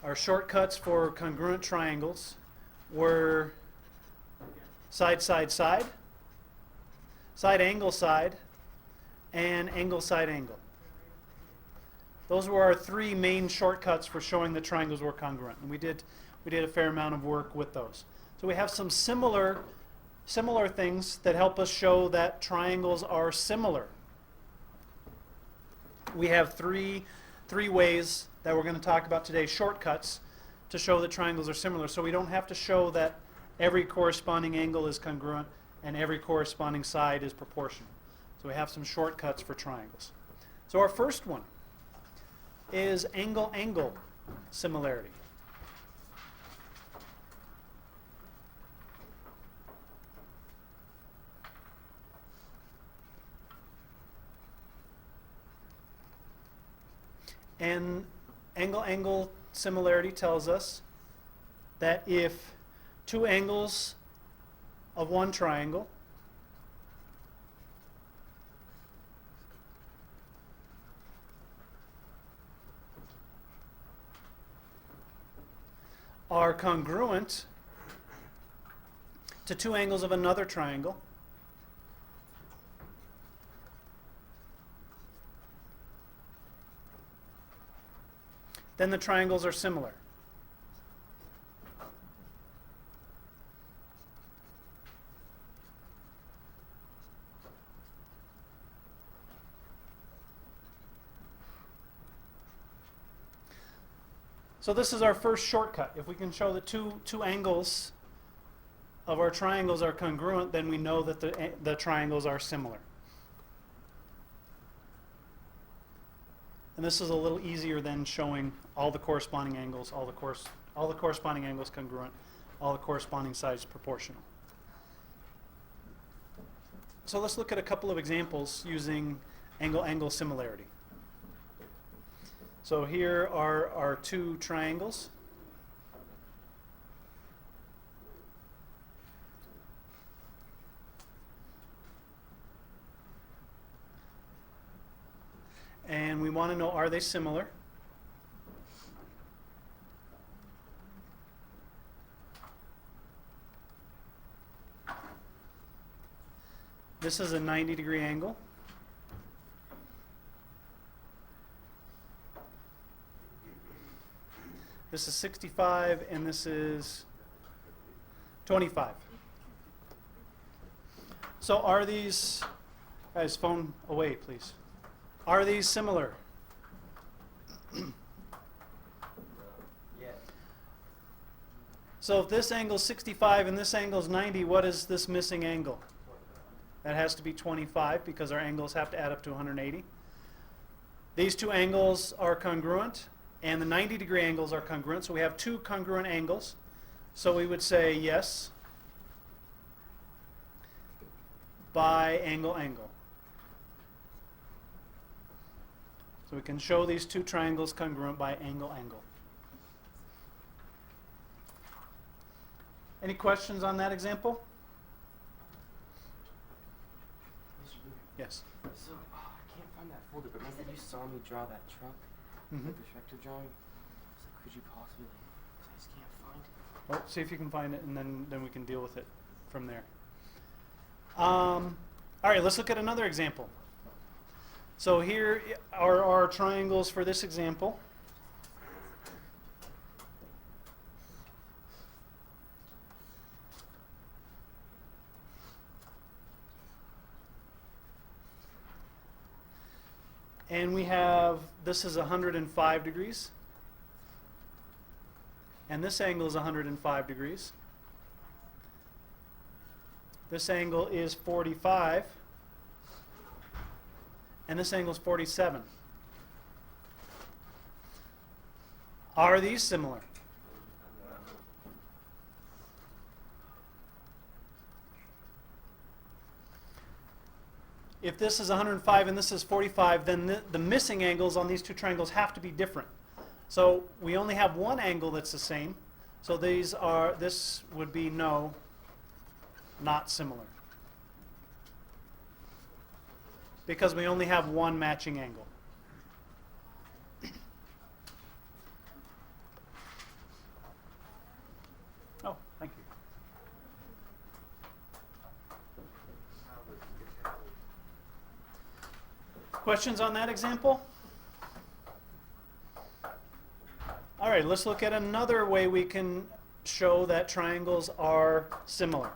Our shortcuts for congruent triangles were side, side, side, side, angle, side, and angle, side, angle. Those were our three main shortcuts for showing that triangles were congruent, and we did a fair amount of work with those. So we have some similar things that help us show that triangles are similar. We have three ways that we're going to talk about today, shortcuts, to show that triangles are similar. So we don't have to show that every corresponding angle is congruent and every corresponding side is proportional. So we have some shortcuts for triangles. So our first one is angle-angle similarity. And angle-angle similarity tells us that if two angles of one triangle are congruent to two angles of another triangle, then the triangles are similar. So this is our first shortcut. If we can show that two angles of our triangles are congruent, then we know that the triangles are similar. And this is a little easier than showing all the corresponding angles, all the corresponding angles congruent, all the corresponding sides proportional. So let's look at a couple of examples using angle-angle similarity. So here are our two triangles. And we want to know, are they similar? This is a 90-degree angle. This is 65, and this is 25. So are these, guys, phone away, please. Are these similar? Yes. So if this angle is 65 and this angle is 90, what is this missing angle? That has to be 25 because our angles have to add up to 180. These two angles are congruent, and the 90-degree angles are congruent. So we have two congruent angles. So we would say yes by angle-angle. So we can show these two triangles congruent by angle-angle. Any questions on that example? Yes. So, I can't find that folder, but remember you saw me draw that truck? Mm-hmm. The perspective drawing? So could you possibly, because I just can't find it. Well, see if you can find it, and then we can deal with it from there. All right, let's look at another example. So here are our triangles for this example. And we have, this is 105 degrees. And this angle is 105 degrees. This angle is 45. And this angle is 47. Are these similar? If this is 105 and this is 45, then the missing angles on these two triangles have to be different. So we only have one angle that's the same. So this would be no, not similar. Because we only have one matching angle. Questions on that example? All right, let's look at another way we can show that triangles are similar.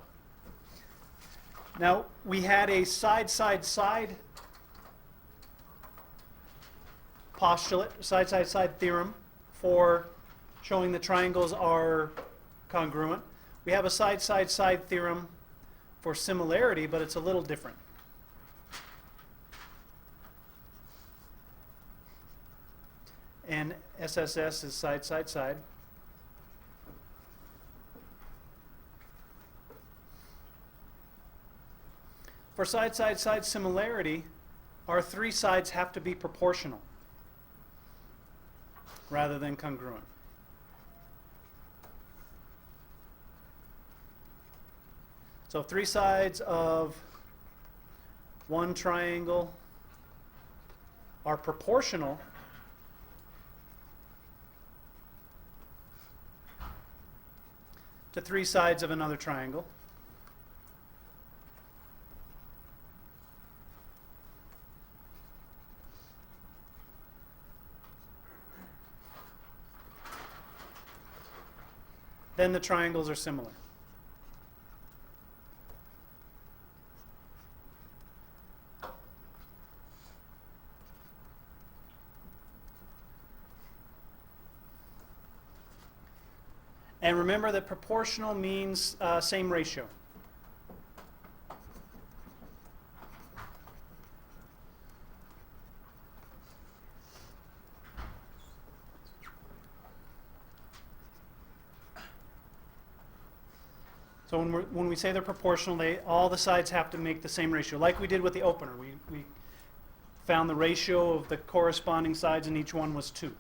Now, we had a side-side-side postulate, side-side-side theorem for showing that triangles are congruent. We have a side-side-side theorem for similarity, but it's a little different. And SSS is side-side-side. For side-side-side similarity, our three sides have to be proportional rather than congruent. So three sides of one triangle are proportional to three sides of another triangle. Then the triangles are similar. And remember that proportional means same ratio. So when we say they're proportional, all the sides have to make the same ratio, like we did with the opener. We found the ratio of the corresponding sides, and each one was 2.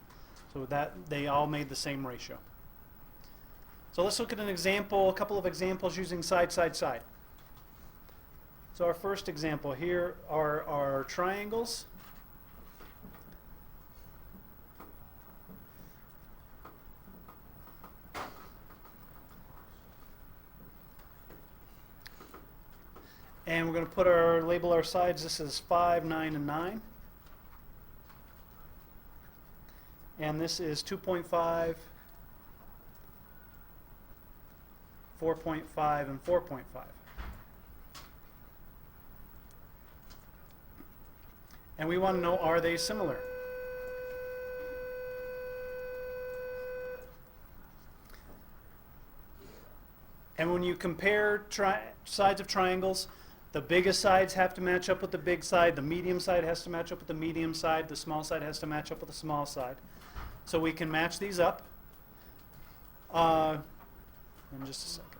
So that they all made the same ratio. So let's look at an example, a couple of examples using side-side-side. So our first example here are our triangles. And we're going to label our sides. This is 5, 9, and 9. And this is 2.5, 4.5, and 4.5. And we want to know, are they similar? And when you compare sides of triangles, the biggest sides have to match up with the big side, the medium side has to match up with the medium side, the small side has to match up with the small side. So we can match these up. In just a second.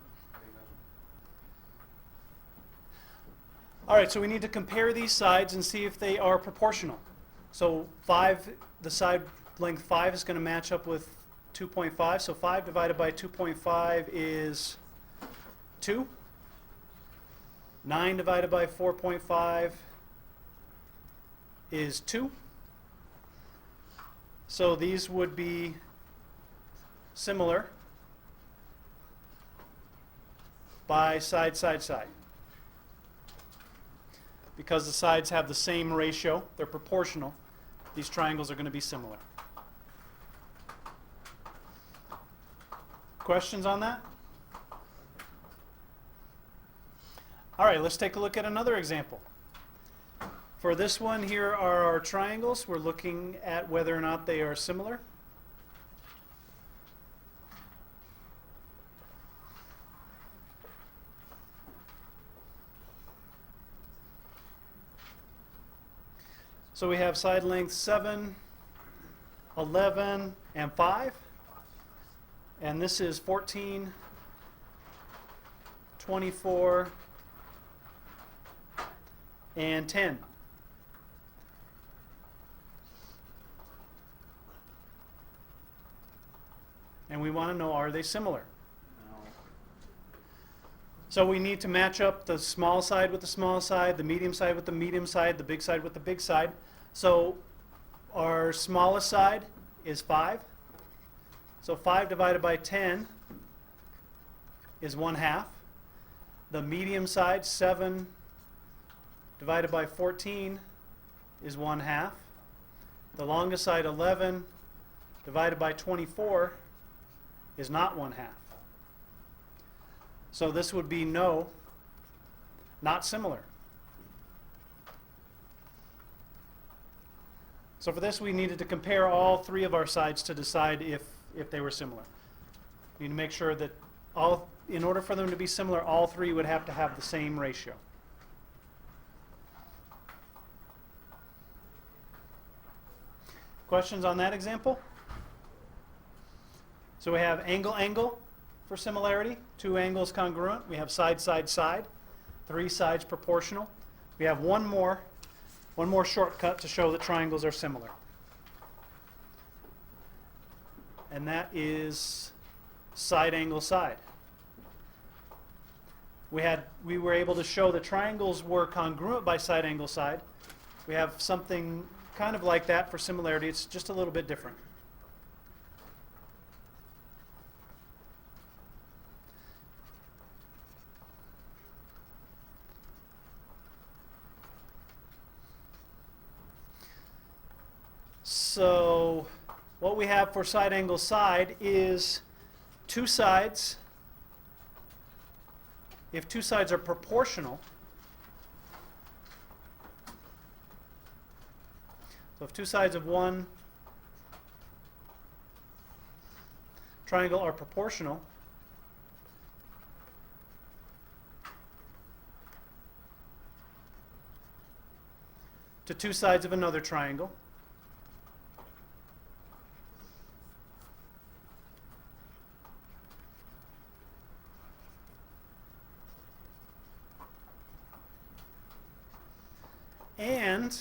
All right, so we need to compare these sides and see if they are proportional. So 5, the side length 5 is going to match up with 2.5. So 5 divided by 2.5 is 2. 9 divided by 4.5 is 2. So these would be similar by side, side, side. Because the sides have the same ratio, they're proportional, these triangles are going to be similar. Questions on that? All right, let's take a look at another example. For this one, here are our triangles. We're looking at whether or not they are similar. So we have side length 7, 11, and 5. And this is 14, 24, and 10. And we want to know, are they similar? No. So we need to match up the small side with the small side, the medium side with the medium side, the big side with the big side. So our smallest side is 5. So 5 divided by 10 is 1/2. The medium side, 7 divided by 14, is 1/2. The longest side, 11, divided by 24 is not 1/2. So this would be no, not similar. So for this, we needed to compare all three of our sides to decide if they were similar. We need to make sure that in order for them to be similar, all three would have to have the same ratio. Questions on that example? So we have angle for similarity, 2 angles congruent. We have side, 3 sides proportional. We have one more shortcut to show that triangles are similar. And that is side angle side. We were able to show that triangles were congruent by side angle side. We have something kind of like that for similarity. It's just a little bit different. So what we have for side angle side is 2 sides. If 2 sides are proportional, so if 2 sides of one triangle are proportional, to 2 sides of another triangle, and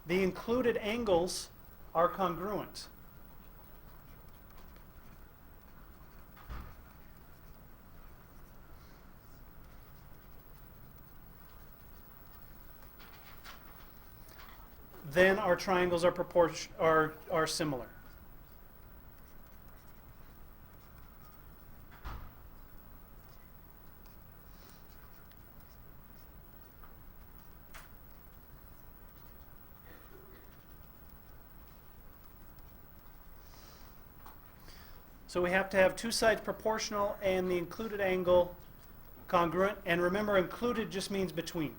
the included angles are congruent. Then our triangles are similar. So we have to have 2 sides proportional and the included angle congruent. And remember, included just means between.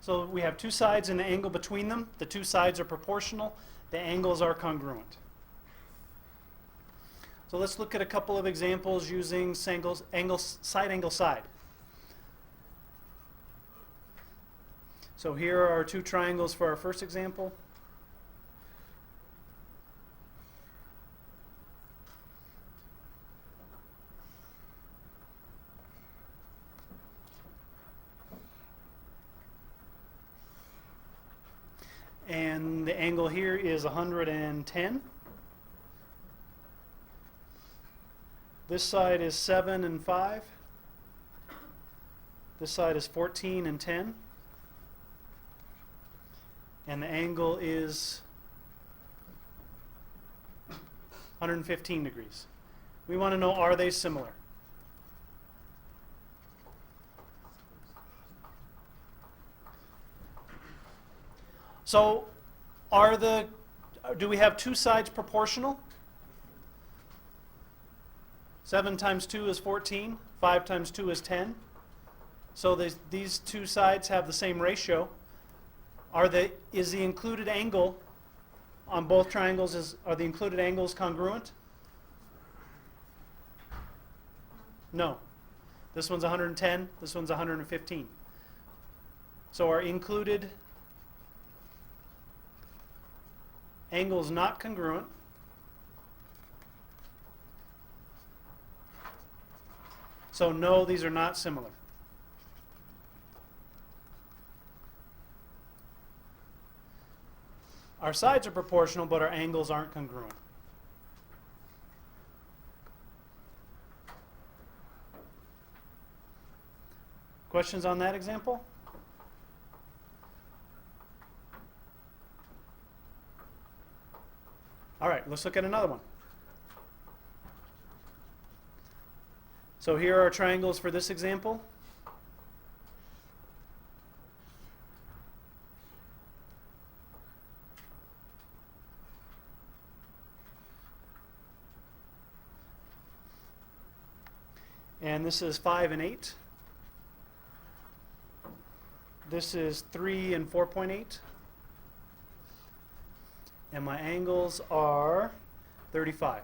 So we have 2 sides and the angle between them. The 2 sides are proportional. The angles are congruent. So let's look at a couple of examples using side angle side. So here are our 2 triangles for our first example. And the angle here is 110. This side is 7 and 5. This side is 14 and 10. And the angle is 115 degrees. We want to know, are they similar? So do we have 2 sides proportional? 7 times 2 is 14. 5 times 2 is 10. So these 2 sides have the same ratio. Is the included angle on both triangles, are the included angles congruent? No. This one's 110. This one's 115. So our included angle is not congruent. So no, these are not similar. Our sides are proportional, but our angles aren't congruent. Questions on that example? let's look at another one. So here are triangles for this example. And this is 5 and 8. This is 3 and 4.8. And my angles are 35.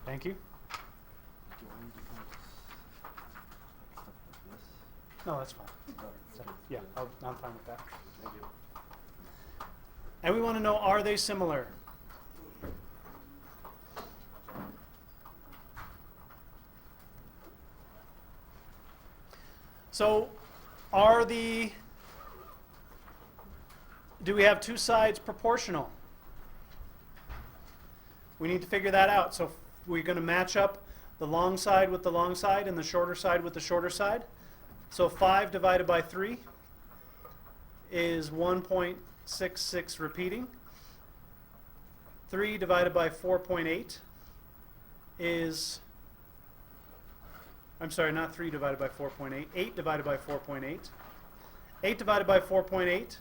Thank you. Do you want me to kind of stuff like this? No, that's fine. Oh, So, yeah, I'm fine with that. thank you. And we want to know, are they similar? So, do we have two sides proportional? We need to figure that out. So we're going to match up the long side with the long side and the shorter side with the shorter side. So 5 divided by 3 is 1.66 repeating. 3 divided by 4.8 is, I'm sorry, not 3 divided by 4.8, 8 divided by 4.8. 8 divided by 4.8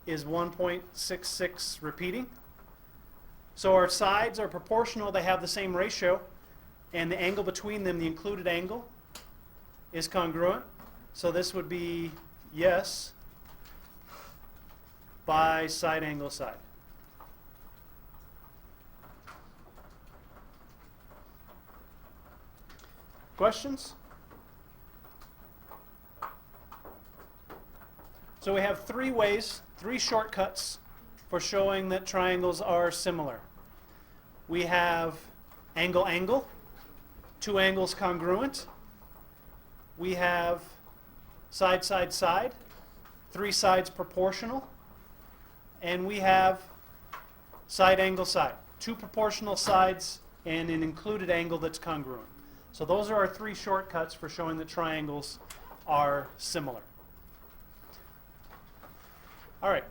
is 1.66 repeating. So our sides are proportional, they have the same ratio, and the angle between them, the included angle, is congruent. So this would be yes by side angle side. Questions? So we have 3 ways, 3 shortcuts for showing that triangles are similar. We have angle-angle, 2 angles congruent. We have side-side-side, 3 sides proportional. And we have side-angle-side, 2 proportional sides and an included angle that's congruent. So those are our 3 shortcuts for showing that triangles are similar. All right.